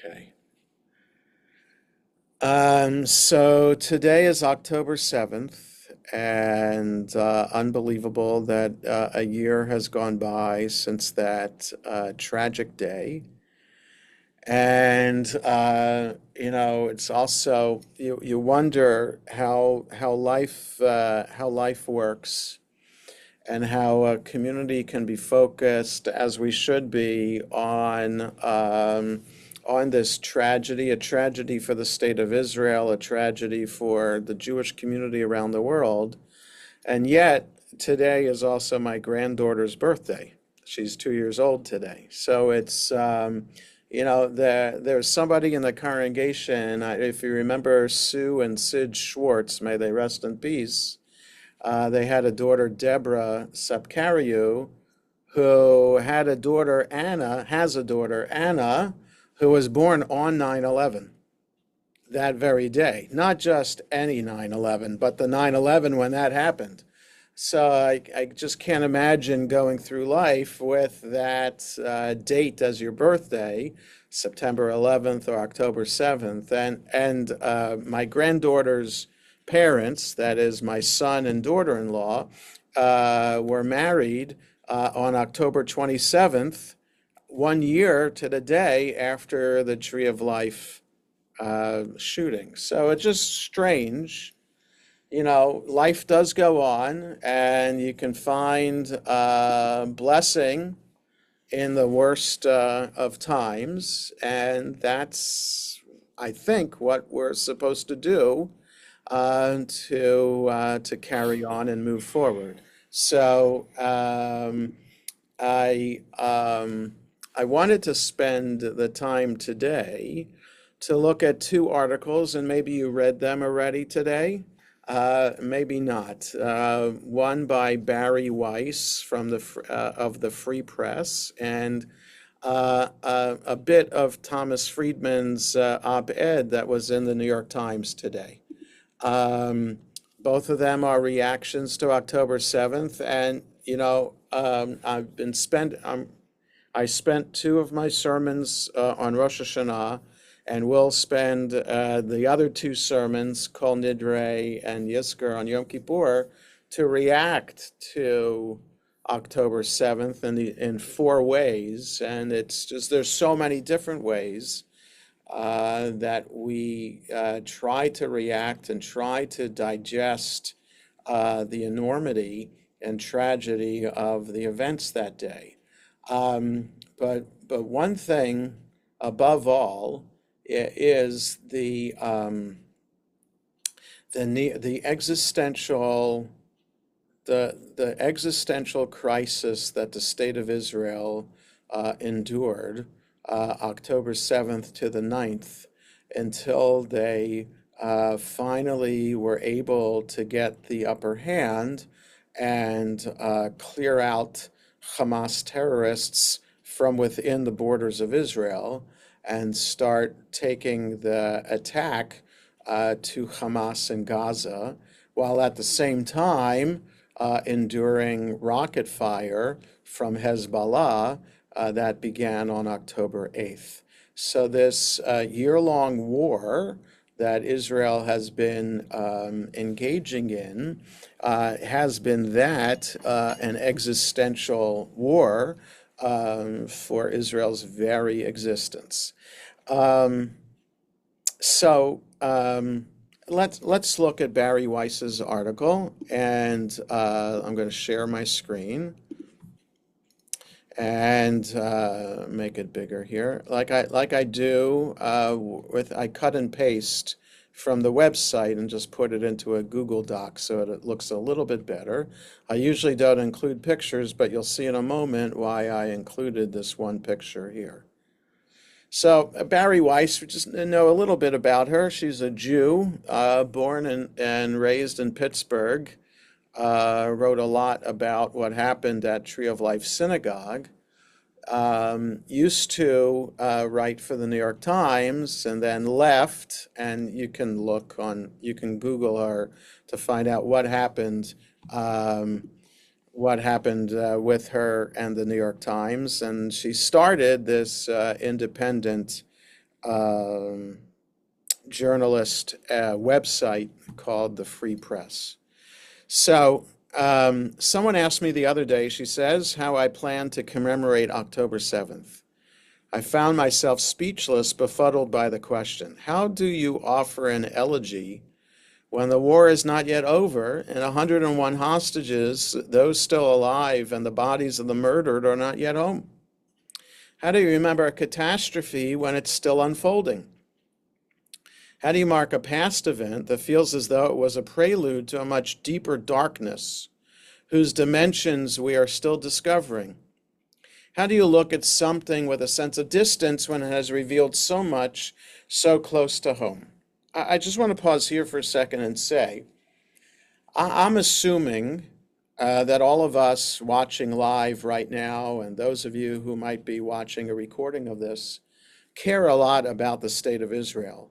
Okay. So today is October 7th, and unbelievable that a year has gone by since that tragic day. And it's also you wonder how life works and how a community can be focused, as we should be, on this tragedy, a tragedy for the state of Israel, a tragedy for the Jewish community around the world. And yet, today is also my granddaughter's birthday. She's 2 years old today. So there's somebody in the congregation, if you remember Sue and Sid Schwartz, may they rest in peace. They had a daughter, Deborah Sepkariou, who had a daughter, Anna, has a daughter, Anna, who was born on 9/11 that very day. Not just any 9/11, but the 9/11 when that happened. So I just can't imagine going through life with that date as your birthday, September 11th or October 7th. And my granddaughter's parents, that is my son and daughter-in-law, were married on October 27th, 1 year to the day after the Tree of Life shooting. So it's just strange. Life does go on, and you can find blessing in the worst of times, and that's, I think, what we're supposed to do to carry on and move forward. So I wanted to spend the time today to look at two articles, and maybe you read them already today. Maybe not. One by Barry Weiss from of the Free Press, and a bit of Thomas Friedman's op-ed that was in the New York Times today. Both of them are reactions to October 7th, and I spent two of my sermons on Rosh Hashanah, and we'll spend the other two sermons, Kol Nidre and Yizkor, on Yom Kippur, to react to October 7th in four ways. And it's just, there's so many different ways that we try to react and try to digest the enormity and tragedy of the events that day. But one thing above all is the existential crisis that the state of Israel endured October 7th to the 9th, until they finally were able to get the upper hand and clear out Hamas terrorists from within the borders of Israel and start taking the attack to Hamas in Gaza, while at the same time enduring rocket fire from Hezbollah that began on October 8th. So this year-long war that Israel has been engaging in has been an existential war for Israel's very existence. Um, so let's look at Barry Weiss's article, and I'm going to share my screen and make it bigger here, like I do I cut and paste from the website and just put it into a Google Doc so it looks a little bit better. I usually don't include pictures, but you'll see in a moment why I included this one picture here. So Barry Weiss, we just know a little bit about her. She's a Jew, born and raised in Pittsburgh. Wrote a lot about what happened at Tree of Life Synagogue. Used to write for the New York Times, and then left. And you can Google her to find out what happened. With her and the New York Times, and she started this independent um, journalist website called the Free Press. So, someone asked me the other day, she says, how I plan to commemorate October 7th. I found myself speechless, befuddled by the question. How do you offer an elegy when the war is not yet over and 101 hostages, those still alive, and the bodies of the murdered are not yet home? How do you remember a catastrophe when it's still unfolding? How do you mark a past event that feels as though it was a prelude to a much deeper darkness, whose dimensions we are still discovering? How do you look at something with a sense of distance when it has revealed so much so close to home? I just want to pause here for a second and say, I'm assuming that all of us watching live right now, and those of you who might be watching a recording of this, care a lot about the state of Israel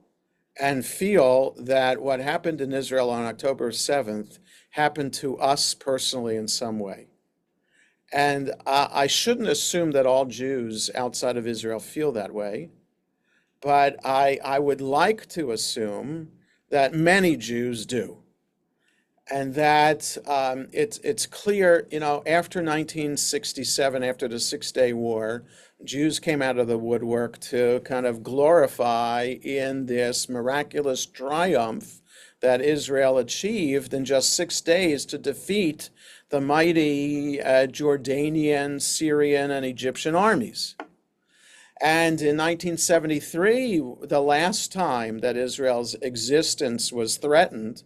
and feel that what happened in Israel on October 7th happened to us personally in some way. And I shouldn't assume that all Jews outside of Israel feel that way, but I would like to assume that many Jews do. And that it's clear, after 1967, after the Six-Day War, Jews came out of the woodwork to kind of glorify in this miraculous triumph that Israel achieved in just 6 days to defeat the mighty Jordanian, Syrian, and Egyptian armies. And in 1973, the last time that Israel's existence was threatened,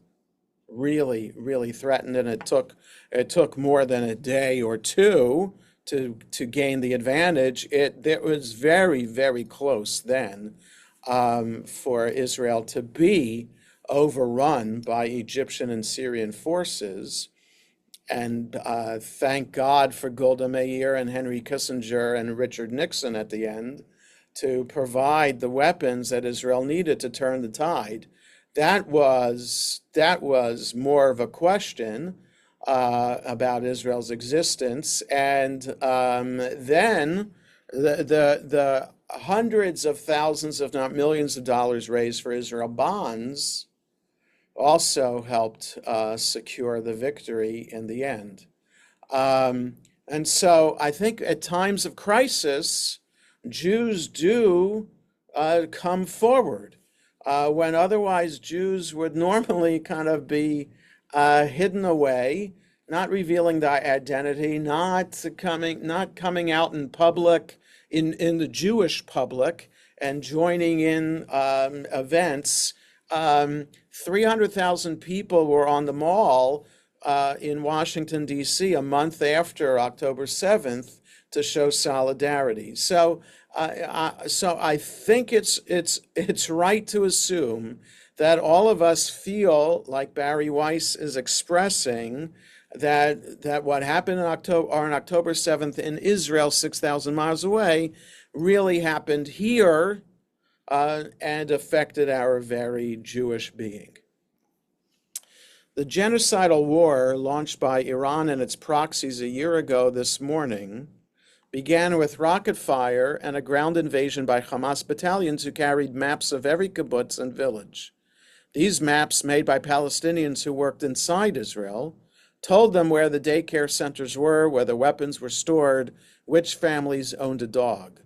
really, really threatened, and it took more than a day or two to gain the advantage. It was very, very close then for Israel to be overrun by Egyptian and Syrian forces. And thank God for Golda Meir and Henry Kissinger and Richard Nixon at the end to provide the weapons that Israel needed to turn the tide. That was more of a question about Israel's existence, and then the hundreds of thousands, if not millions of dollars raised for Israel bonds also helped secure the victory in the end. And so I think at times of crisis, Jews do come forward when otherwise Jews would normally kind of be hidden away, not revealing their identity, not coming out in public, in the Jewish public, and joining in events. 300,000 people were on the Mall in Washington, D.C. a month after October 7th to show solidarity. So I think it's right to assume that all of us feel like Barry Weiss is expressing that what happened on October 7th in Israel, 6,000 miles away, really happened here and affected our very Jewish being. The genocidal war launched by Iran and its proxies a year ago this morning began with rocket fire and a ground invasion by Hamas battalions who carried maps of every kibbutz and village. These maps, made by Palestinians who worked inside Israel, told them where the daycare centers were, where the weapons were stored, which families owned a dog.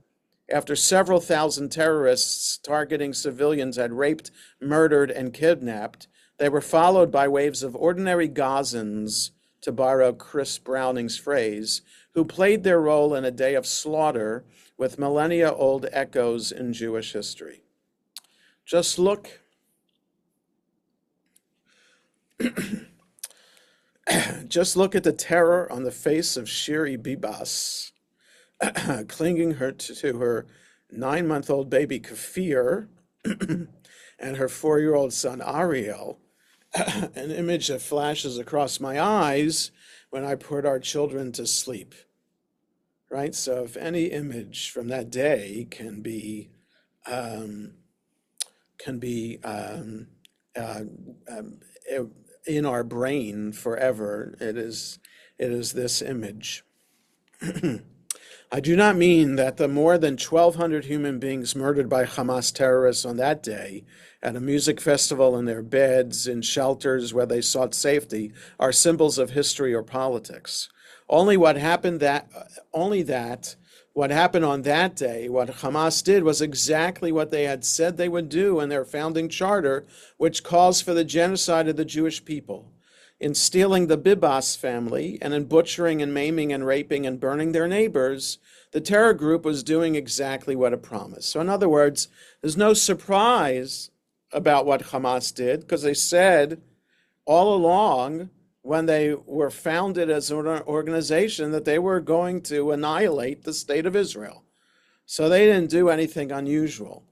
After several thousand terrorists targeting civilians had raped, murdered, and kidnapped, they were followed by waves of ordinary Gazans, to borrow Chris Browning's phrase, who played their role in a day of slaughter with millennia-old echoes in Jewish history. Just look at the terror on the face of Shiri Bibas, clinging to her 9-month-old baby Kafir and her 4-year-old son Ariel, an image that flashes across my eyes when I put our children to sleep, right? So if any image from that day can be in our brain forever, it is this image. I do not mean that the more than 1,200 human beings murdered by Hamas terrorists on that day at a music festival in their beds, in shelters where they sought safety, are symbols of history or politics. Only what happened what happened on that day, what Hamas did was exactly what they had said they would do in their founding charter, which calls for the genocide of the Jewish people. In stealing the Bibas family and in butchering and maiming and raping and burning their neighbors, the terror group was doing exactly what it promised. So in other words, there's no surprise about what Hamas did, because they said all along when they were founded as an organization that they were going to annihilate the state of Israel. So they didn't do anything unusual.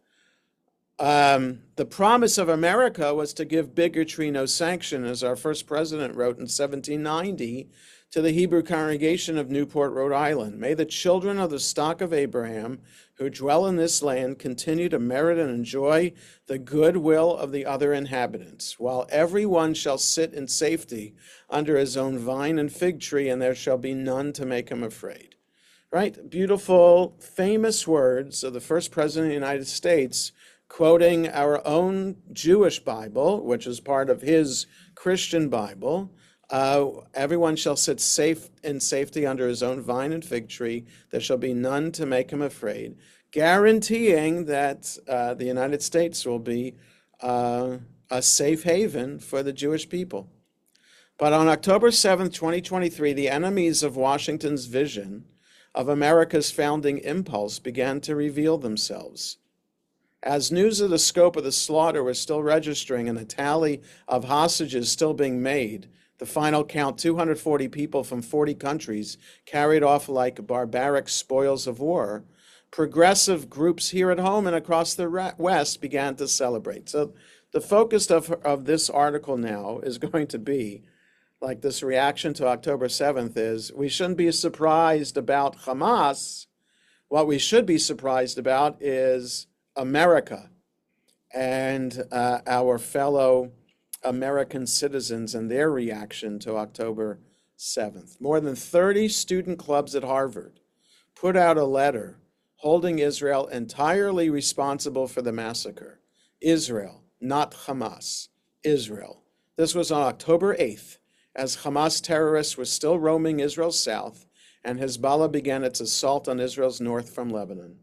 The promise of America was to give bigotry no sanction, as our first president wrote in 1790 to the Hebrew congregation of Newport, Rhode Island. May the children of the stock of Abraham who dwell in this land continue to merit and enjoy the goodwill of the other inhabitants, while every one shall sit in safety under his own vine and fig tree, and there shall be none to make him afraid. Right? Beautiful, famous words of the first president of the United States, quoting our own Jewish Bible, which is part of his Christian Bible. Everyone shall sit safe in safety under his own vine and fig tree. There shall be none to make him afraid, guaranteeing that the United States will be a safe haven for the Jewish people. But on October 7th, 2023, the enemies of Washington's vision of America's founding impulse began to reveal themselves. As news of the scope of the slaughter was still registering and a tally of hostages still being made, the final count, 240 people from 40 countries carried off like barbaric spoils of war, progressive groups here at home and across the West began to celebrate. So the focus of this article now is going to be, like this reaction to October 7th is, we shouldn't be surprised about Hamas. What we should be surprised about is America and our fellow American citizens and their reaction to October 7th. More than 30 student clubs at Harvard put out a letter holding Israel entirely responsible for the massacre. Israel, not Hamas. Israel. This was on October 8th, as Hamas terrorists were still roaming Israel's south and Hezbollah began its assault on Israel's north from Lebanon.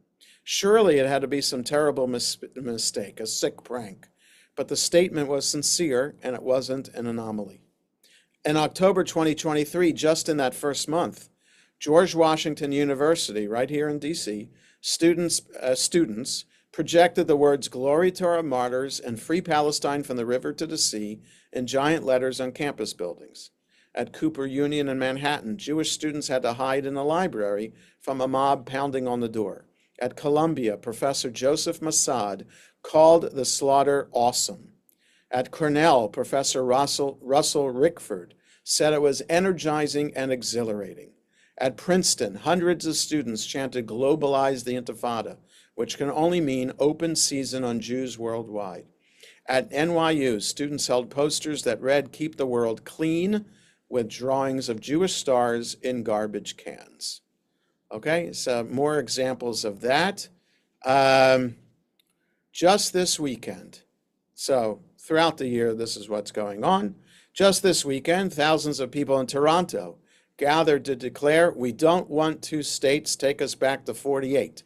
Surely it had to be some terrible mistake, a sick prank. But the statement was sincere, and it wasn't an anomaly. In October 2023, just in that first month, George Washington University, right here in D.C., students projected the words "Glory to our martyrs" and "Free Palestine from the river to the sea" in giant letters on campus buildings. At Cooper Union in Manhattan, Jewish students had to hide in the library from a mob pounding on the door. At Columbia, Professor Joseph Massad called the slaughter awesome. At Cornell, Professor Russell Rickford said it was energizing and exhilarating. At Princeton, hundreds of students chanted "Globalize the Intifada," which can only mean open season on Jews worldwide. At NYU, students held posters that read "Keep the world clean," with drawings of Jewish stars in garbage cans. Okay, so more examples of that. Just this weekend, so throughout the year, this is what's going on. Just this weekend, thousands of people in Toronto gathered to declare, "We don't want two states, take us back to 48.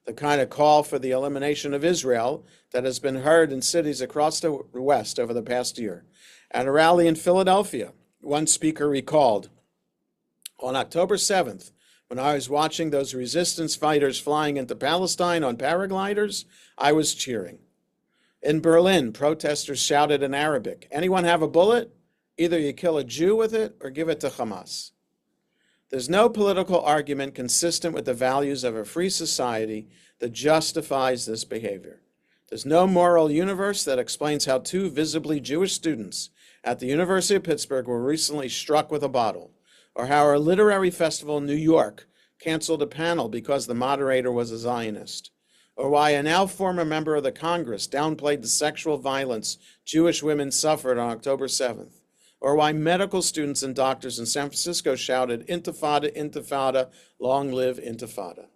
The kind of call for the elimination of Israel that has been heard in cities across the West over the past year. At a rally in Philadelphia, one speaker recalled, "On October 7th, when I was watching those resistance fighters flying into Palestine on paragliders, I was cheering." In Berlin, protesters shouted in Arabic, "Anyone have a bullet? Either you kill a Jew with it or give it to Hamas." There's no political argument consistent with the values of a free society that justifies this behavior. There's no moral universe that explains how two visibly Jewish students at the University of Pittsburgh were recently struck with a bottle, or how our literary festival in New York canceled a panel because the moderator was a Zionist, or why a now former member of the Congress downplayed the sexual violence Jewish women suffered on October 7th, or why medical students and doctors in San Francisco shouted, "Intifada, Intifada, long live Intifada."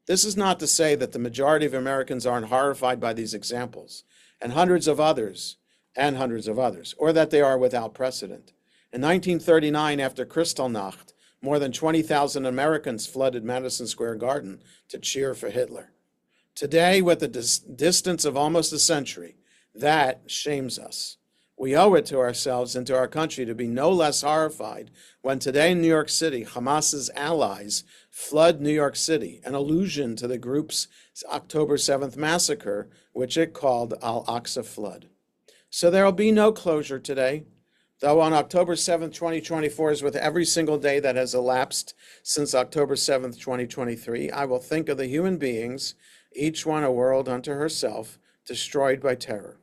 This is not to say that the majority of Americans aren't horrified by these examples, and hundreds of others, or that they are without precedent. In 1939, after Kristallnacht, more than 20,000 Americans flooded Madison Square Garden to cheer for Hitler. Today, with the distance of almost a century, that shames us. We owe it to ourselves and to our country to be no less horrified when today in New York City, Hamas's allies flood New York City, an allusion to the group's October 7th massacre, which it called Al-Aqsa Flood. So there will be no closure today, though on October 7th, 2024, as with every single day that has elapsed since October 7th, 2023, I will think of the human beings, each one a world unto herself, destroyed by terror.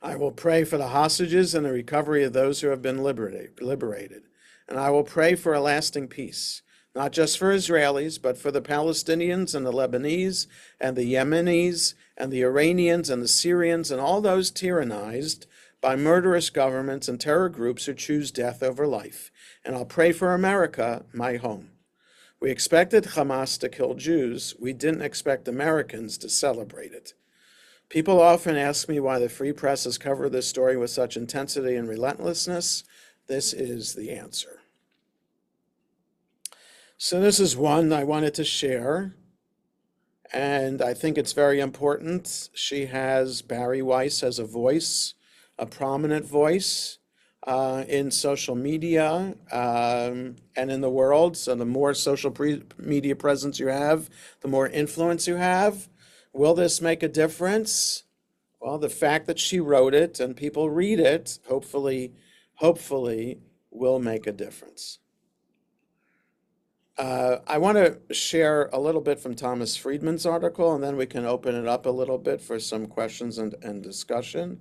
I will pray for the hostages and the recovery of those who have been liberated. And I will pray for a lasting peace, not just for Israelis, but for the Palestinians and the Lebanese and the Yemenis and the Iranians and the Syrians and all those tyrannized by murderous governments and terror groups who choose death over life. And I'll pray for America, my home. We expected Hamas to kill Jews. We didn't expect Americans to celebrate it. People often ask me why the Free Press has covered this story with such intensity and relentlessness. This is the answer. So this is one I wanted to share, and I think it's very important. Bari Weiss has a voice, a prominent voice in social media and in the world. So the more social media presence you have, the more influence you have. Will this make a difference? Well, the fact that she wrote it and people read it, hopefully will make a difference. I want to share a little bit from Thomas Friedman's article, and then we can open it up a little bit for some questions and discussion.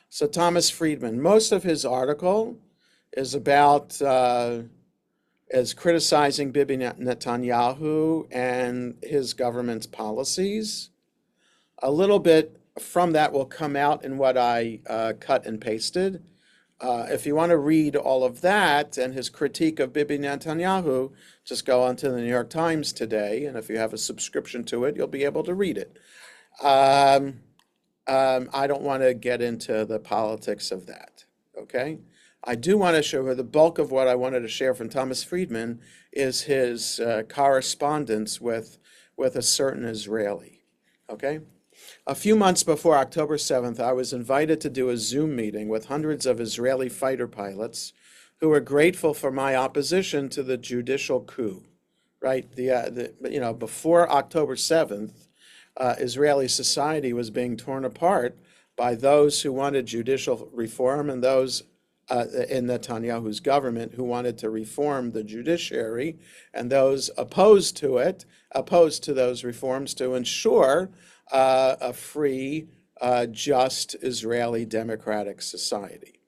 So Thomas Friedman, most of his article is about is criticizing Bibi Netanyahu and his government's policies. A little bit from that will come out in what I cut and pasted. If you want to read all of that and his critique of Bibi Netanyahu, just go on to the New York Times today, and if you have a subscription to it, you'll be able to read it. I don't want to get into the politics of that, okay? I do want to show her the bulk of what I wanted to share from Thomas Friedman is his correspondence with a certain Israeli, okay? A few months before October 7th, I was invited to do a Zoom meeting with hundreds of Israeli fighter pilots who were grateful for my opposition to the judicial coup, right? Before October 7th, Israeli society was being torn apart by those who wanted judicial reform and those in Netanyahu's government who wanted to reform the judiciary, and those opposed to those reforms to ensure a free, just Israeli democratic society.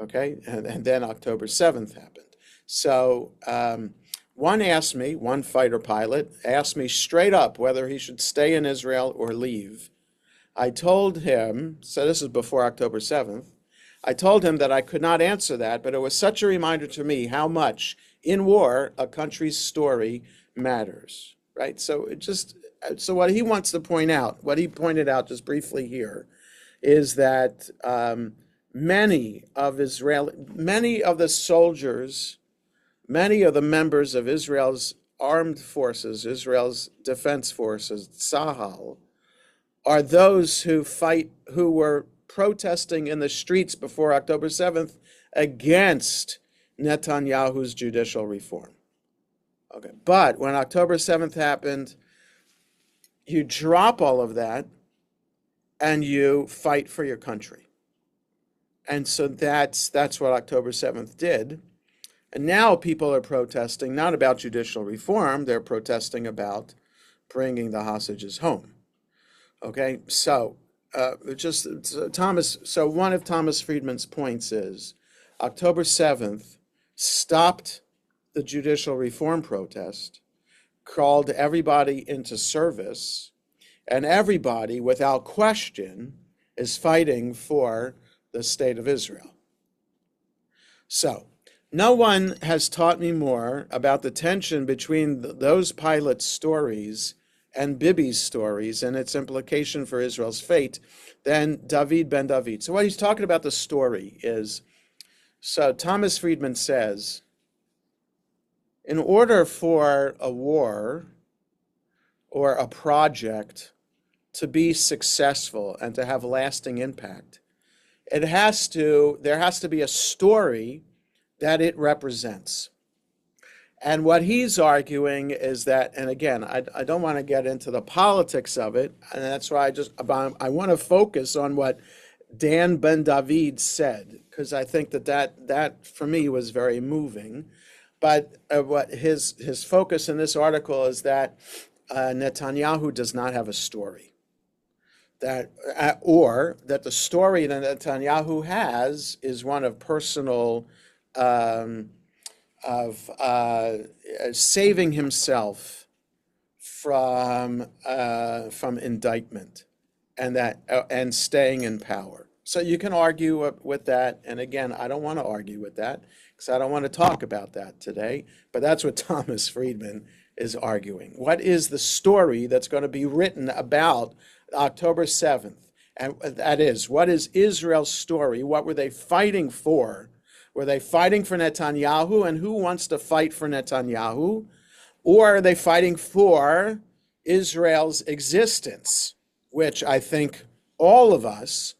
Okay, and then October 7th happened. So one fighter pilot asked me straight up whether he should stay in Israel or leave. I told him, so this is before October 7th, I told him that I could not answer that, but it was such a reminder to me how much in war a country's story matters, right? So what he wants to point out, what he pointed out just briefly here, is that many of the soldiers, many of the members of Israel's armed forces, Israel's defense forces, Tzahal, are those who were protesting in the streets before October 7th against Netanyahu's judicial reform. Okay, but when October 7th happened, you drop all of that and you fight for your country. And so that's what October 7th did. And now people are protesting not about judicial reform, they're protesting about bringing the hostages home. Okay, so one of Thomas Friedman's points is October 7th stopped the judicial reform protest, called everybody into service, and everybody, without question, is fighting for the state of Israel. So, no one has taught me more about the tension between those pilots' stories and Bibi's stories and its implication for Israel's fate than David ben David. So, what he's talking about the story is, so Thomas Friedman says, in order for a war or a project to be successful and to have lasting impact, there has to be a story that it represents. And what he's arguing is that, and again, I don't want to get into the politics of it, and that's why I want to focus on what Dan Ben David said, because I think that for me was very moving. But what his focus in this article is that Netanyahu does not have a story. Or that the story that Netanyahu has is one of personal, saving himself from indictment, and staying in power. So you can argue with that, and again, I don't want to argue with that because I don't want to talk about that today. But that's what Thomas Friedman is arguing. What is the story that's going to be written about October 7th? And that is, what is Israel's story? What were they fighting for? Were they fighting for Netanyahu? And who wants to fight for Netanyahu? Or are they fighting for Israel's existence, which I think all of us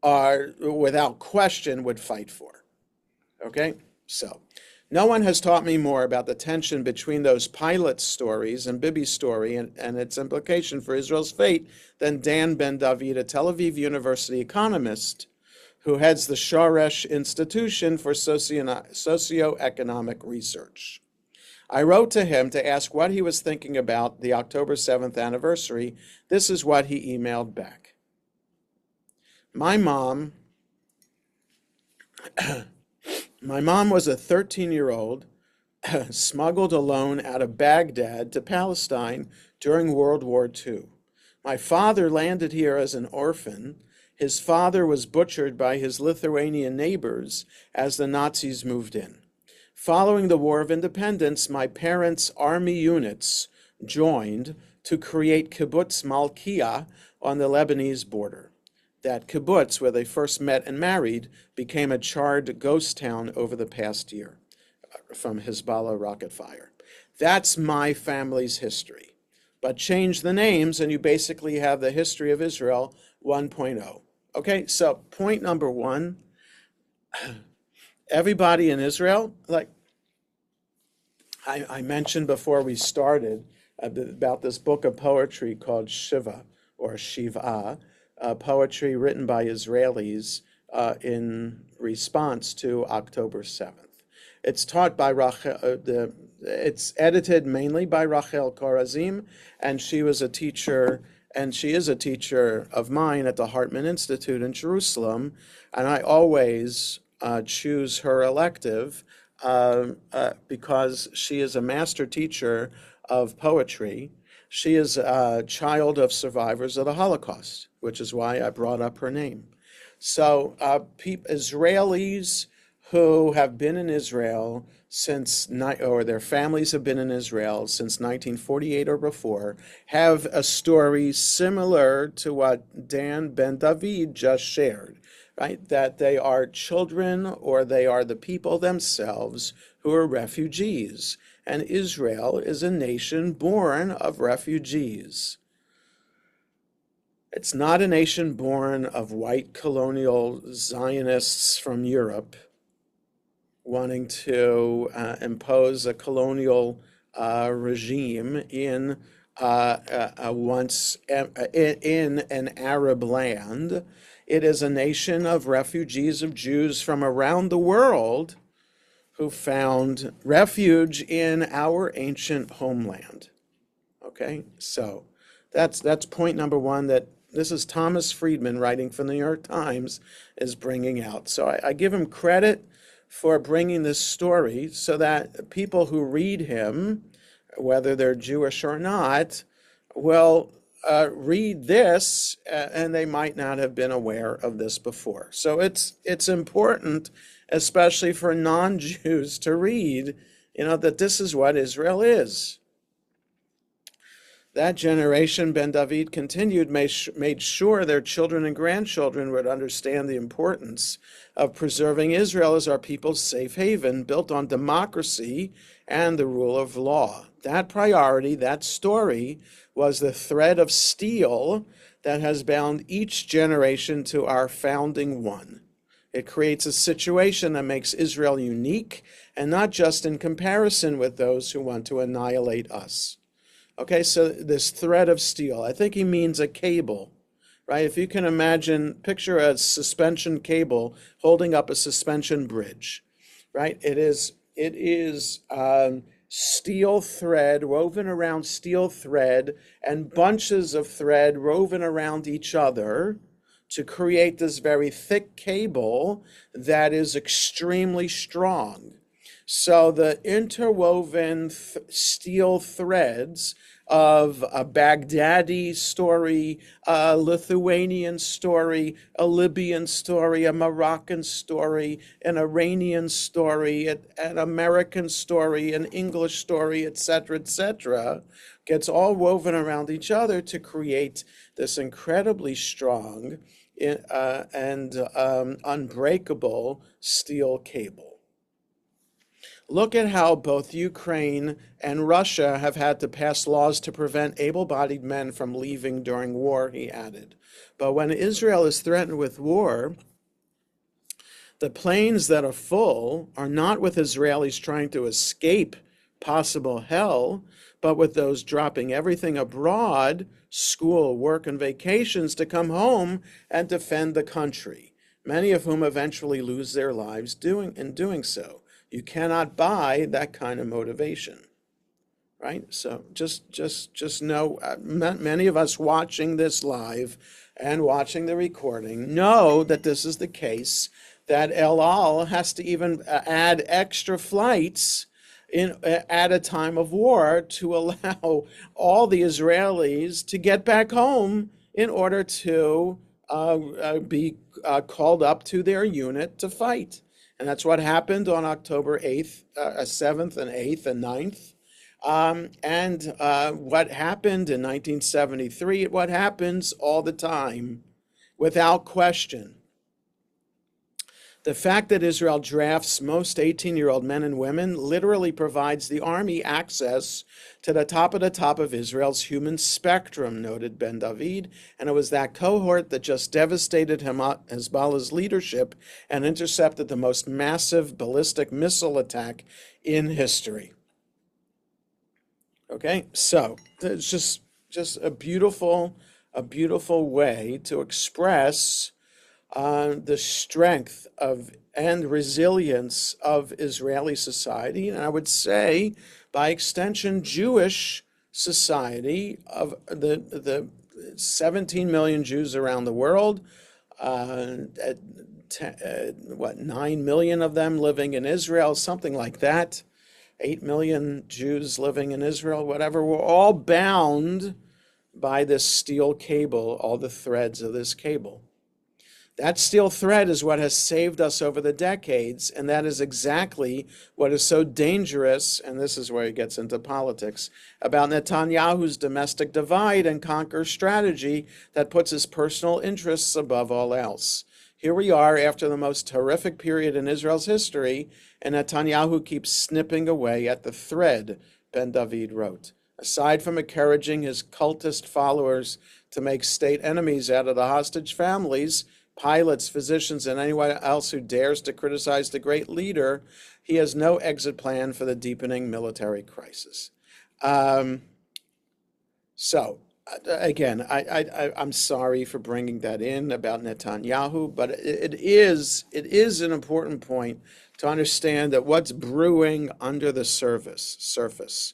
are, without question, would fight for? Okay? So, no one has taught me more about the tension between those pilot stories and Bibi's story and its implication for Israel's fate than Dan Ben David, a Tel Aviv University economist who heads the Shoresh Institution for Socioeconomic Research. I wrote to him to ask what he was thinking about the October 7th anniversary. This is what he emailed back. My mom was a 13-year-old smuggled alone out of Baghdad to Palestine during World War II. My father landed here as an orphan. His father was butchered by his Lithuanian neighbors as the Nazis moved in. Following the War of Independence, my parents' army units joined to create Kibbutz Malkiah on the Lebanese border. That kibbutz, where they first met and married, became a charred ghost town over the past year from Hezbollah rocket fire. That's my family's history. But change the names and you basically have the history of Israel 1.0. Okay, so point number one, everybody in Israel, like I mentioned before we started about this book of poetry called Shiva or Shiva, poetry written by Israelis in response to October 7th. It's taught by it's edited mainly by Rachel Korazim, and she was a teacher, and she is a teacher of mine at the Hartman Institute in Jerusalem, and I always choose her elective because she is a master teacher of poetry. She is a child of survivors of the Holocaust, which is why I brought up her name. So Israelis who have been in Israel or their families have been in Israel since 1948 or before, have a story similar to what Dan Ben David just shared, right? That they are children or they are the people themselves who are refugees. And Israel is a nation born of refugees. It's not a nation born of white colonial Zionists from Europe wanting to impose a colonial regime in in an Arab land. It is a nation of refugees of Jews from around the world who found refuge in our ancient homeland. Okay, so that's point number one, that this is Thomas Friedman writing for the New York Times is bringing out. So I give him credit for bringing this story so that people who read him, whether they're Jewish or not, will read this and they might not have been aware of this before. So it's important especially for non-Jews to read, that this is what Israel is. That generation, Ben David continued, made sure their children and grandchildren would understand the importance of preserving Israel as our people's safe haven, built on democracy and the rule of law. That priority, that story, was the thread of steel that has bound each generation to our founding one. It creates a situation that makes Israel unique, and not just in comparison with those who want to annihilate us. Okay, so this thread of steel, I think he means a cable, right? If you can imagine, picture a suspension cable holding up a suspension bridge, right? It is steel thread woven around steel thread and bunches of thread woven around each other to create this very thick cable that is extremely strong. So the interwoven steel threads of a Baghdadi story, a Lithuanian story, a Libyan story, a Moroccan story, an Iranian story, an American story, an English story, etc., gets all woven around each other to create this incredibly strong and unbreakable steel cable. Look at how both Ukraine and Russia have had to pass laws to prevent able-bodied men from leaving during war, he added. But when Israel is threatened with war, the planes that are full are not with Israelis trying to escape possible hell, but with those dropping everything abroad, school, work, and vacations to come home and defend the country, many of whom eventually lose their lives in doing so. You cannot buy that kind of motivation, right? So just know, many of us watching this live and watching the recording know that this is the case, that El Al has to even add extra flights at a time of war to allow all the Israelis to get back home in order to be called up to their unit to fight. And that's what happened on October 8th, 7th and 8th and 9th. And what happened in 1973, what happens all the time, without question. The fact that Israel drafts most 18-year-old men and women literally provides the army access to the top of Israel's human spectrum, noted Ben David, and it was that cohort that just devastated Hezbollah's leadership and intercepted the most massive ballistic missile attack in history. Okay, so it's just a beautiful way to express the strength and resilience of Israeli society, and I would say, by extension, Jewish society, of the 17 million Jews around the world, 9 million of them living in Israel, something like that, 8 million Jews living in Israel, whatever, we're all bound by this steel cable, all the threads of this cable. That steel thread is what has saved us over the decades, and that is exactly what is so dangerous, and this is where it gets into politics, about Netanyahu's domestic divide and conquer strategy that puts his personal interests above all else. Here we are after the most horrific period in Israel's history, and Netanyahu keeps snipping away at the thread, Ben David wrote. Aside from encouraging his cultist followers to make state enemies out of the hostage families, pilots, physicians, and anyone else who dares to criticize the great leader, he has no exit plan for the deepening military crisis. Again, I'm sorry for bringing that in about Netanyahu, but it is an important point to understand that what's brewing under the surface,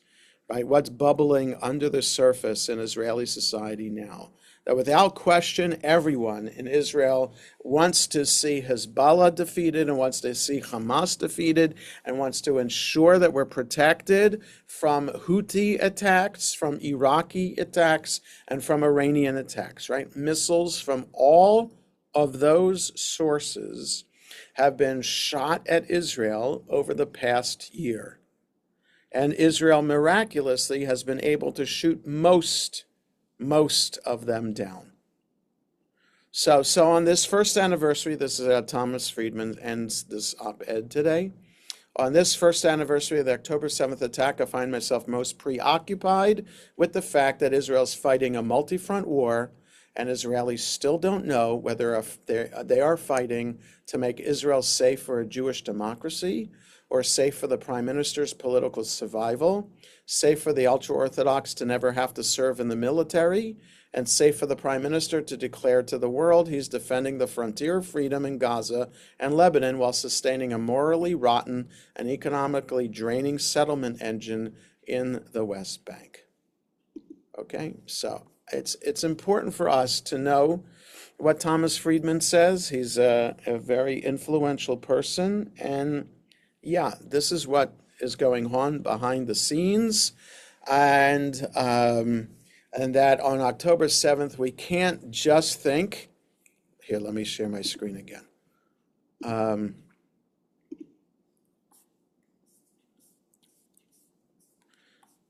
right? What's bubbling under the surface in Israeli society now. That without question, everyone in Israel wants to see Hezbollah defeated and wants to see Hamas defeated and wants to ensure that we're protected from Houthi attacks, from Iraqi attacks, and from Iranian attacks, right? Missiles from all of those sources have been shot at Israel over the past year. And Israel miraculously has been able to shoot most of them down. So on this first anniversary, this is how Thomas Friedman ends this op-ed today. On this first anniversary of the October 7th attack, I find myself most preoccupied with the fact that Israel's fighting a multi-front war, and Israelis still don't know whether they are fighting to make Israel safe for a Jewish democracy, or safe for the prime minister's political survival, safe for the ultra-Orthodox to never have to serve in the military, and safe for the prime minister to declare to the world he's defending the frontier of freedom in Gaza and Lebanon while sustaining a morally rotten and economically draining settlement engine in the West Bank. Okay, so it's important for us to know what Thomas Friedman says. He's a very influential person, and yeah, this is what is going on behind the scenes, and that on October 7th, we can't just think, here, let me share my screen again.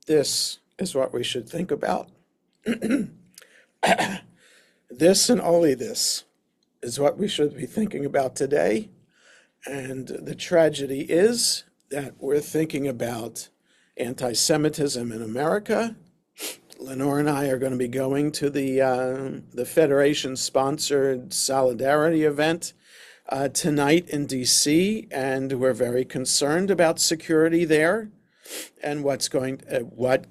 This is what we should think about. This and only this is what we should be thinking about today. And the tragedy is that we're thinking about anti-Semitism in America. Lenore and I are going to be going to the Federation-sponsored Solidarity event tonight in D.C., and we're very concerned about security there and what,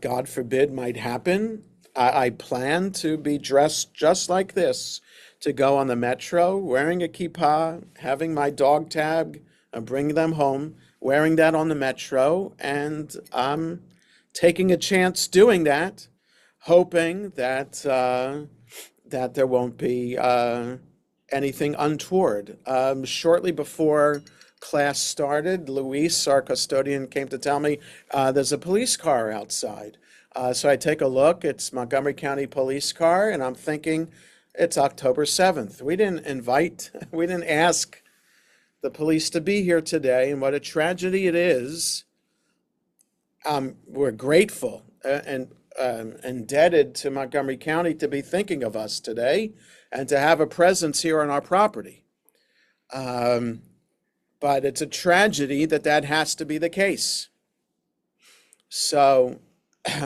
God forbid, might happen. I plan to be dressed just like this, to go on the metro, wearing a kippah, having my dog tag, bring them home, wearing that on the metro, and I'm taking a chance doing that, hoping that that there won't be anything untoward. Shortly before class started, Luis, our custodian, came to tell me there's a police car outside. So I take a look, it's Montgomery County Police car, and I'm thinking it's October 7th. We didn't ask the police to be here today, and what a tragedy it is. We're grateful and indebted to Montgomery County to be thinking of us today and to have a presence here on our property. But it's a tragedy that has to be the case. So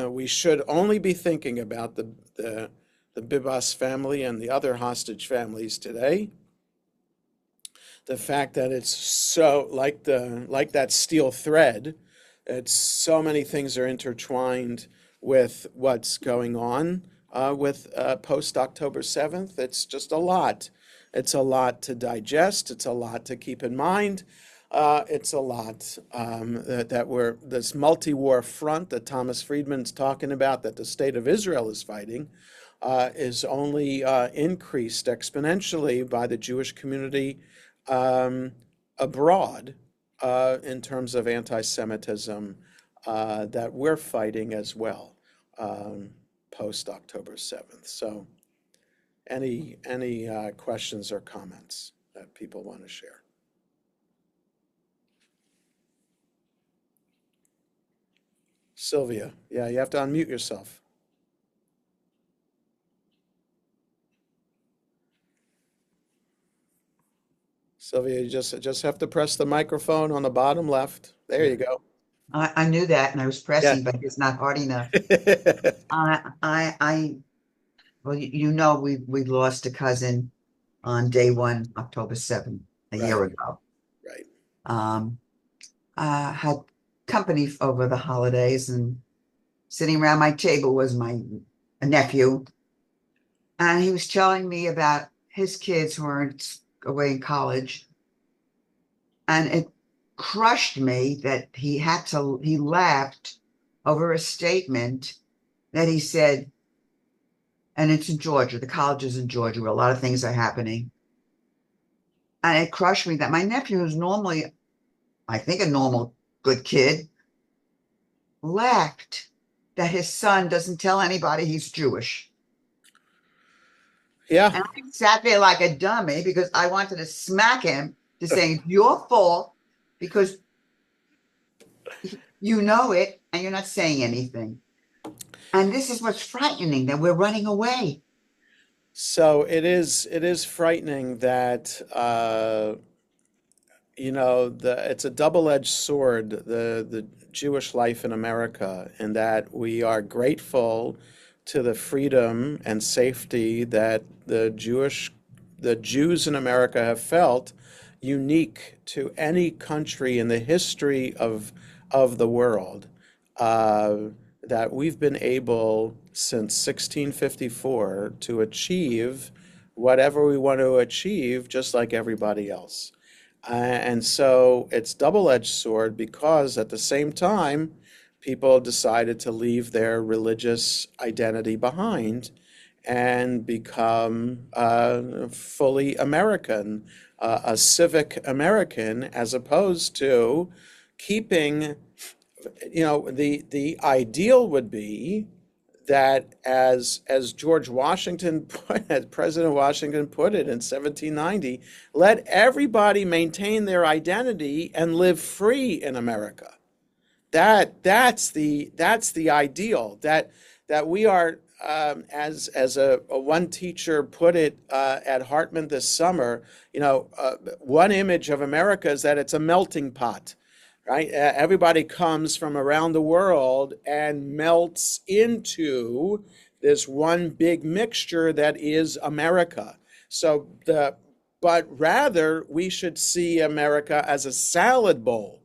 we should only be thinking about the Bibas family and the other hostage families today. The fact that it's so like that steel thread, it's so many things are intertwined with what's going on with post-October 7th. It's just a lot. It's a lot to digest. It's a lot to keep in mind. It's a lot that this multi-war front that Thomas Friedman's talking about, that the state of Israel is fighting, is only increased exponentially by the Jewish community abroad in terms of anti-Semitism that we're fighting as well post-October 7th. So any questions or comments that people want to share? Sylvia, yeah, you have to unmute yourself. Sylvia, you just have to press the microphone on the bottom left. There you go. I knew that, and I was pressing, but it's not hard enough. Well, you know, we lost a cousin on day one, October 7th, a year ago. Right. Had company over the holidays, and sitting around my table was my nephew, and he was telling me about his kids who are away in college, and it crushed me that he laughed over a statement that he said, and it's in Georgia, the college is in Georgia, where a lot of things are happening. And it crushed me that my nephew, who's normally, I think, a normal, good kid, laughed that his son doesn't tell anybody he's Jewish. Yeah. And I sat there like a dummy because I wanted to smack him to saying it's your fault because you know it and you're not saying anything. And this is what's frightening that we're running away. So it is frightening that it's a double-edged sword, the Jewish life in America, in that we are grateful to the freedom and safety that the Jews in America have felt, unique to any country in the history of the world. Uh, that we've been able since 1654 to achieve whatever we want to achieve, just like everybody else. And so it's double-edged sword because at the same time, people decided to leave their religious identity behind and become fully American, a civic American, as opposed to keeping, the ideal would be that as George Washington as President Washington put it in 1790, let everybody maintain their identity and live free in America. That's the ideal that we are, as a one teacher put it at Hartman this summer. One image of America is that it's a melting pot, right? Everybody comes from around the world and melts into this one big mixture that is America. But rather, we should see America as a salad bowl.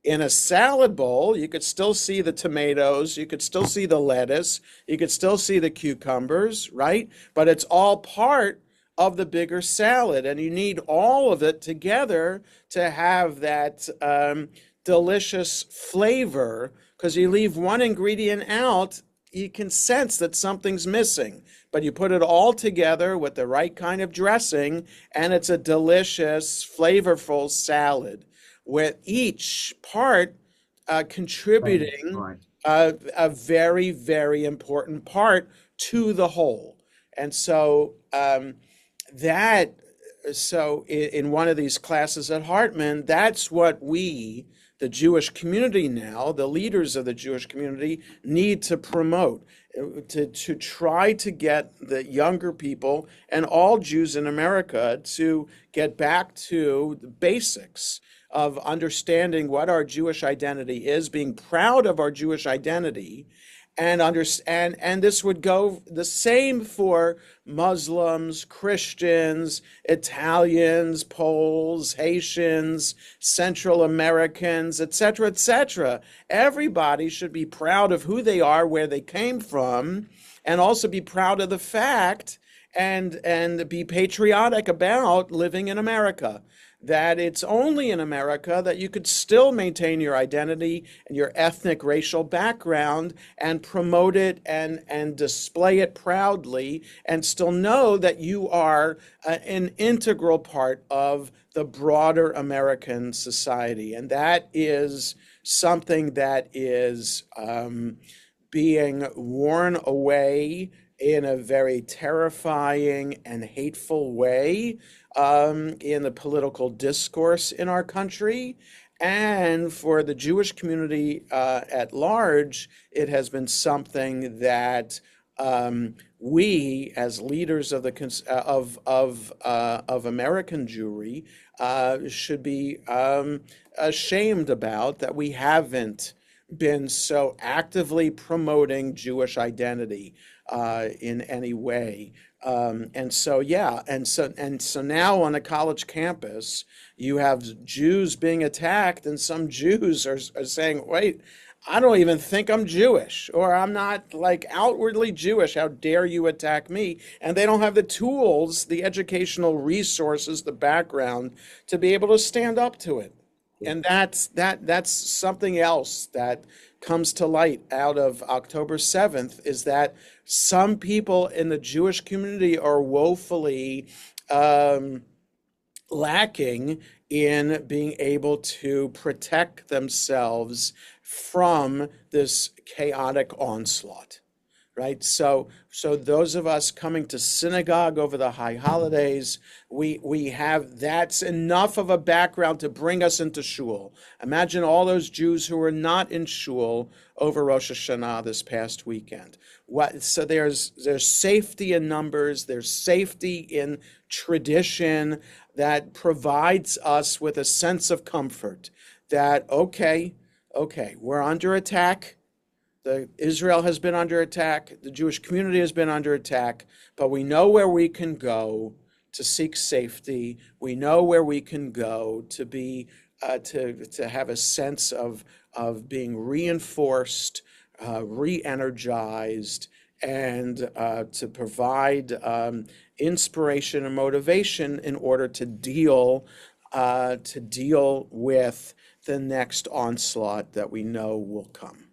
In a salad bowl, you could still see the tomatoes, you could still see the lettuce, you could still see the cucumbers, right? But it's all part of the bigger salad, and you need all of it together to have that delicious flavor. Because you leave one ingredient out, you can sense that something's missing. But you put it all together with the right kind of dressing, and it's a delicious, flavorful salad, with each part contributing a very, very important part to the whole. And so that so in one of these classes at Hartman, that's what we, the Jewish community now, the leaders of the Jewish community, need to promote, to try to get the younger people and all Jews in America to get back to the basics of understanding what our Jewish identity is, being proud of our Jewish identity, and this would go the same for Muslims, Christians, Italians, Poles, Haitians, Central Americans, etc., etc. Everybody should be proud of who they are, where they came from, and also be proud of the fact and be patriotic about living in America. That it's only in America that you could still maintain your identity and your ethnic racial background and promote it and display it proudly and still know that you are an integral part of the broader American society. And that is something that is being worn away in a very terrifying and hateful way in the political discourse in our country. And for the Jewish community at large, it has been something that we, as leaders of the of American Jewry, should be ashamed about, that we haven't been so actively promoting Jewish identity in any way. And so now on a college campus, you have Jews being attacked, and some Jews are saying, "Wait, I don't even think I'm Jewish, or I'm not like outwardly Jewish. How dare you attack me?" And they don't have the tools, the educational resources, the background to be able to stand up to it. And that's something else that comes to light out of October 7th, is that some people in the Jewish community are woefully lacking in being able to protect themselves from this chaotic onslaught, right? So those of us coming to synagogue over the high holidays, we have that's enough of a background to bring us into shul. Imagine all those Jews who were not in shul over Rosh Hashanah this past weekend. So there's safety in numbers, there's safety in tradition that provides us with a sense of comfort that okay, we're under attack. Israel has been under attack. The Jewish community has been under attack, but we know where we can go to seek safety. We know where we can go to be to have a sense of being reinforced, re-energized, and to provide inspiration and motivation in order to deal with the next onslaught that we know will come.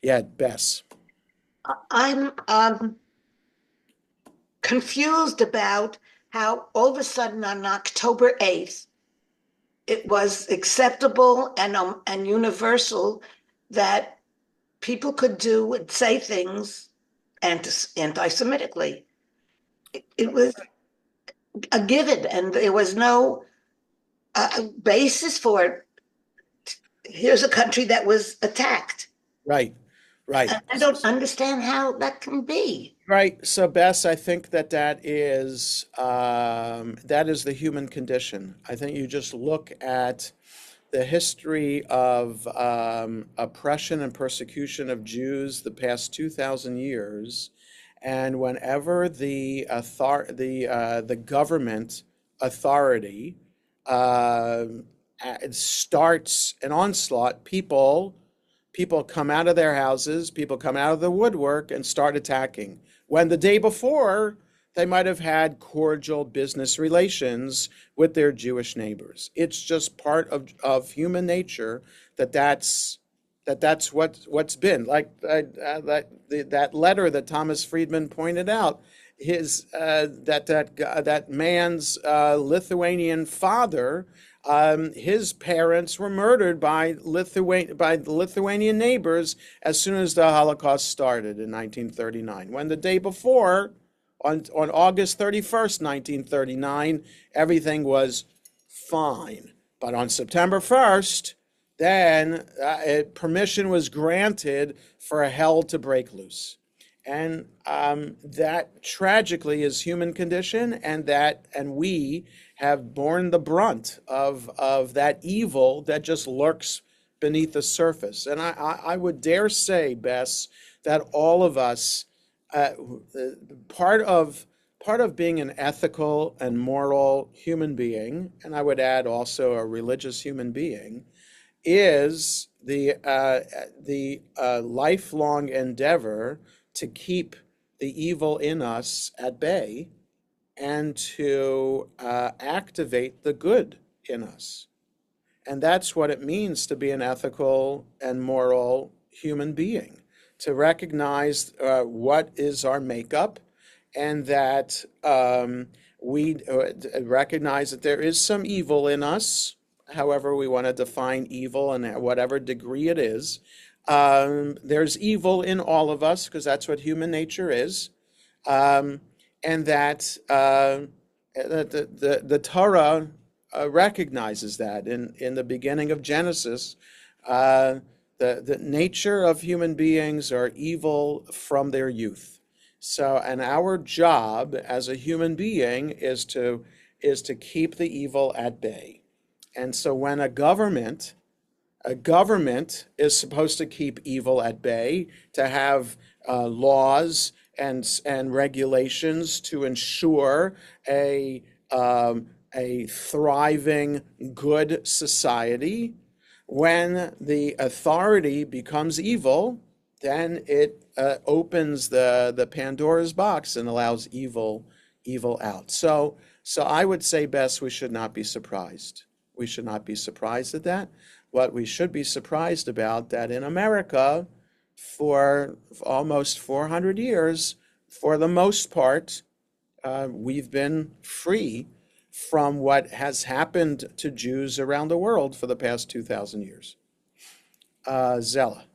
Yeah, Bess. I'm confused about how all of a sudden on October 8th, it was acceptable and universal that people could do and say things anti-Semitically. It was a given, and there was no basis for it. Here's a country that was attacked. Right. I don't understand how that can be. Right. So, Bess, I think that is the human condition. I think you just look at the history of oppression and persecution of Jews the past 2,000 years, and whenever the government authority starts an onslaught, people come out of their houses, people come out of the woodwork and start attacking. When the day before, they might have had cordial business relations with their Jewish neighbors. It's just part of human nature that's what's been. Like that letter that Thomas Friedman pointed out, that man's Lithuanian father, his parents were murdered by Lithuanian neighbors as soon as the Holocaust started in 1939. When the day before, on August 31st, 1939, everything was fine. But on September 1st, then permission was granted for hell to break loose. And that tragically is human condition, and we have borne the brunt of that evil that just lurks beneath the surface. And I would dare say, Bess, that all of us, part of being an ethical and moral human being, and I would add also a religious human being, is the lifelong endeavor to keep the evil in us at bay and to activate the good in us. And that's what it means to be an ethical and moral human being, to recognize what is our makeup, and that we recognize that there is some evil in us, however we want to define evil and whatever degree it is. There's evil in all of us because that's what human nature is. And that the Torah recognizes that in the beginning of Genesis, the nature of human beings are evil from their youth. So, and our job as a human being is to keep the evil at bay. And so when a government is supposed to keep evil at bay, to have laws and regulations to ensure a thriving, good society. When the authority becomes evil, then it opens the Pandora's box and allows evil out. So I would say, Bess, we should not be surprised. We should not be surprised at that. What we should be surprised about, that in America, for almost 400 years, for the most part, we've been free from what has happened to Jews around the world for the past 2,000 years. Zella.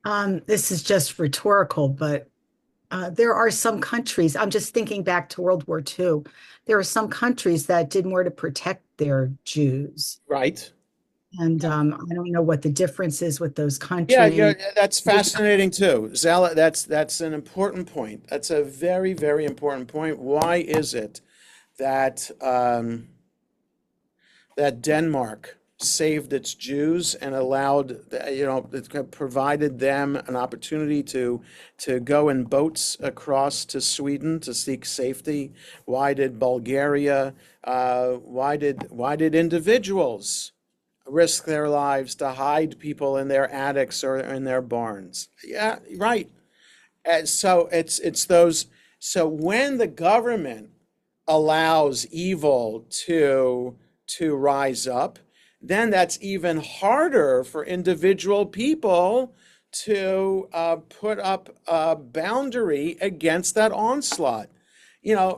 This is just rhetorical, but there are some countries, I'm just thinking back to World War II. There are some countries that did more to protect their Jews. Right. And I don't know what the difference is with those Yeah, yeah, countries. that's fascinating too. Zala, that's an important point. That's a very, very important point. Why is it that that Denmark saved its Jews and allowed, it provided them an opportunity to go in boats across to Sweden to seek safety? Why did Bulgaria, why did individuals risk their lives to hide people in their attics or in their barns? Yeah, right. And so it's those. So when the government allows evil to rise up, then that's even harder for individual people to put up a boundary against that onslaught.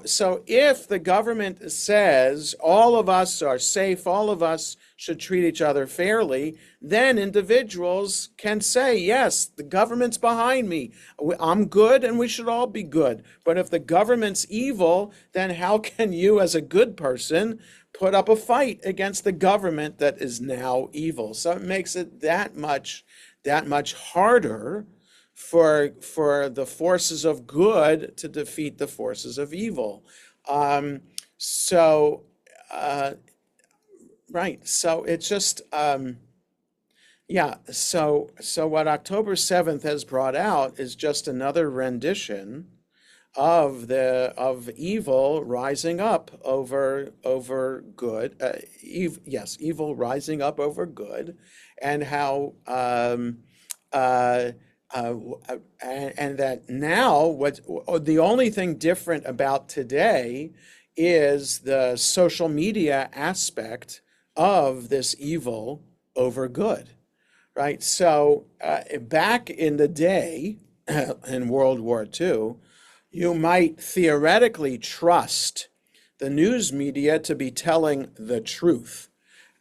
So if the government says all of us are safe, all of us should treat each other fairly, then individuals can say, yes, the government's behind me. I'm good and we should all be good. But if the government's evil, then how can you, as a good person, put up a fight against the government that is now evil? So it makes it that much harder for the forces of good to defeat the forces of evil. So right. So it's just yeah. So what October 7th has brought out is just another rendition of evil rising up over good. Yes, evil rising up over good, and how and that now the only thing different about today is the social media aspect of this evil over good, right? So back in the day, in World War II, you might theoretically trust the news media to be telling the truth.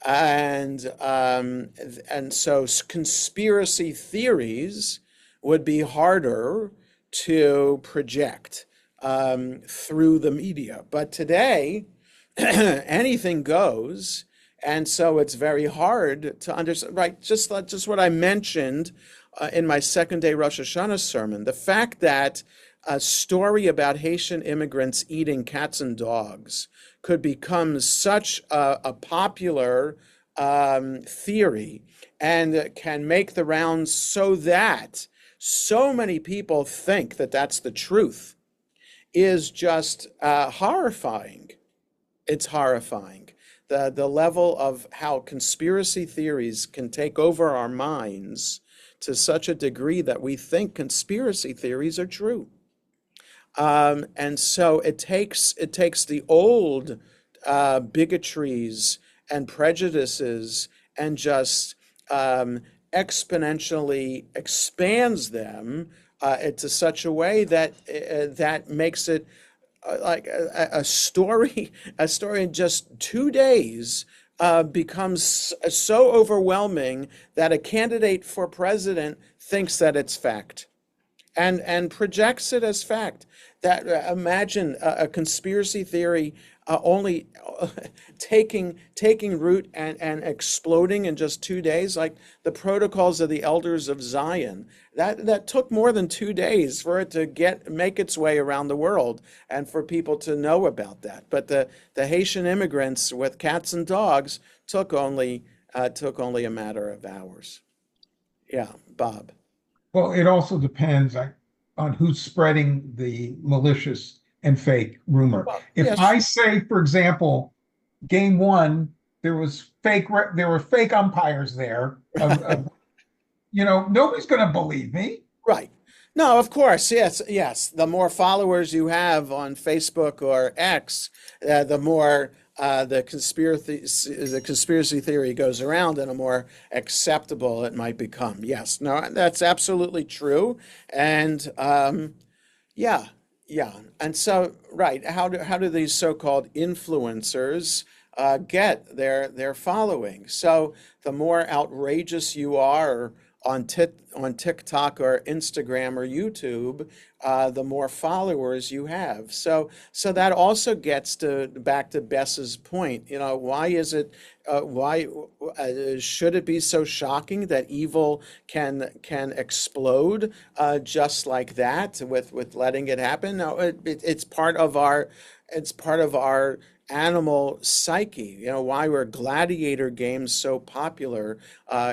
And so conspiracy theories would be harder to project through the media. But today, anything goes, and so it's very hard to understand. Right, just what I mentioned in my second day Rosh Hashanah sermon, the fact that a story about Haitian immigrants eating cats and dogs could become such a popular theory and can make the rounds so that so many people think that that's the truth is just horrifying. It's horrifying. The level of how conspiracy theories can take over our minds to such a degree that we think conspiracy theories are true. And so it takes the old bigotries and prejudices and just exponentially expands them into such a way that that makes it like a story in just 2 days becomes so overwhelming that a candidate for president thinks that it's fact and projects it as fact. That imagine a conspiracy theory only taking root and exploding in just 2 days, like the protocols of the elders of Zion. That took more than 2 days for it to make its way around the world and for people to know about that. But the Haitian immigrants with cats and dogs took only a matter of hours. Yeah, Bob. Well, it also depends on who's spreading the malicious and fake rumor. Well, If yes. I say, for example, game one, there were fake umpires there. Nobody's going to believe me. Right. No, of course. Yes, yes. The more followers you have on Facebook or X, the more the conspiracy theory goes around, and the more acceptable it might become. Yes. No, that's absolutely true. And yeah, yeah. And so, right. How do these so-called influencers get their following? So the more outrageous you are on TikTok or Instagram or YouTube, the more followers you have. So that also gets back to Bess's point. You know, why is it? Why should it be so shocking that evil can explode just like that with letting it happen? No, it's part of our animal psyche. You know, why were gladiator games so popular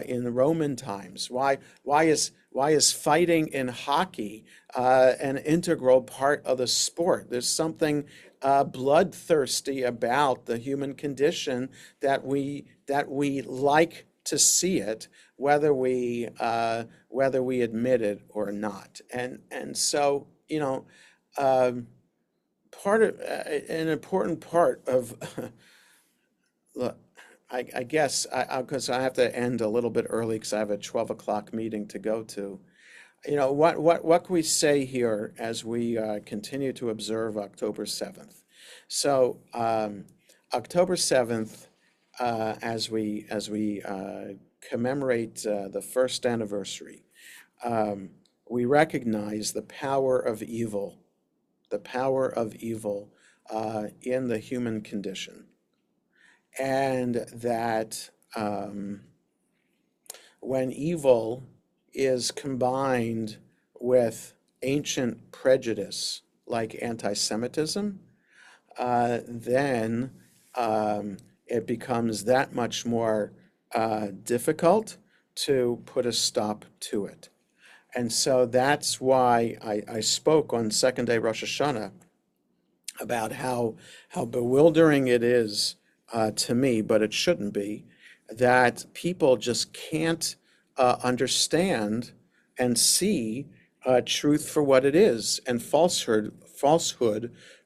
in the Roman times? Why is fighting in hockey an integral part of the sport? There's something bloodthirsty about the human condition that we like to see it, whether we admit it or not. And so, you know, part of an important part of look, I guess because I have to end a little bit early because I have a 12 o'clock meeting to go to. You know, what can we say here as we continue to observe October 7th? So October 7th, as we commemorate the first anniversary, we recognize the power of evil in the human condition. And that when evil is combined with ancient prejudice like anti-Semitism, then it becomes that much more difficult to put a stop to it. And so that's why I spoke on second day Rosh Hashanah about how bewildering it is to me, but it shouldn't be, that people just can't understand and see truth for what it is and falsehood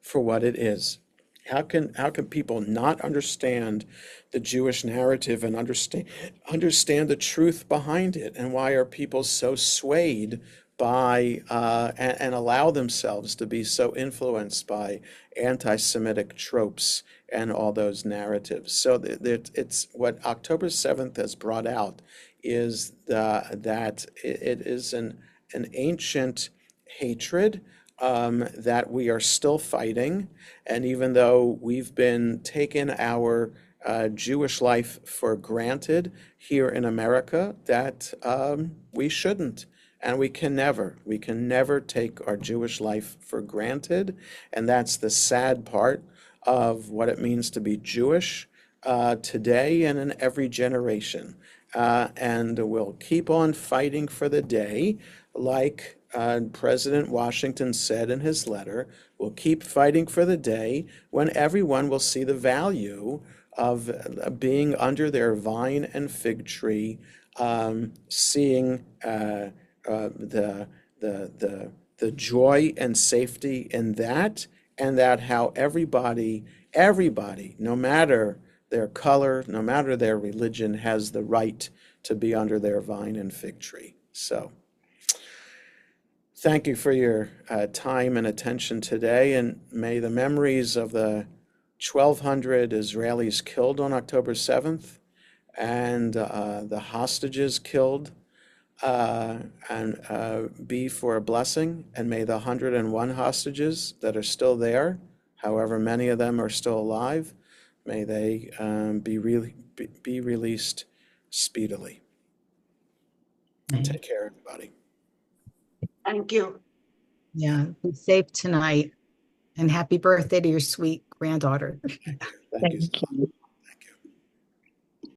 for what it is. How can people not understand the Jewish narrative and understand the truth behind it? And why are people so swayed by and allow themselves to be so influenced by anti-Semitic tropes and all those narratives? So it's what October 7th has brought out is that it is an ancient hatred that we are still fighting. And even though we've been taking our Jewish life for granted here in America, that we shouldn't. And we can never take our Jewish life for granted. And that's the sad part of what it means to be Jewish today and in every generation. And we'll keep on fighting for the day, like President Washington said in his letter. We'll keep fighting for the day when everyone will see the value of being under their vine and fig tree, seeing the joy and safety in that, and that how everybody, no matter their color, no matter their religion, has the right to be under their vine and fig tree. So thank you for your time and attention today, and may the memories of the 1,200 Israelis killed on October 7th and the hostages killed be for a blessing, and may the 101 hostages that are still there, however many of them are still alive, may they be released speedily. Take care, everybody. Thank you. Yeah, be safe tonight, and happy birthday to your sweet granddaughter. Thank you. Thank you.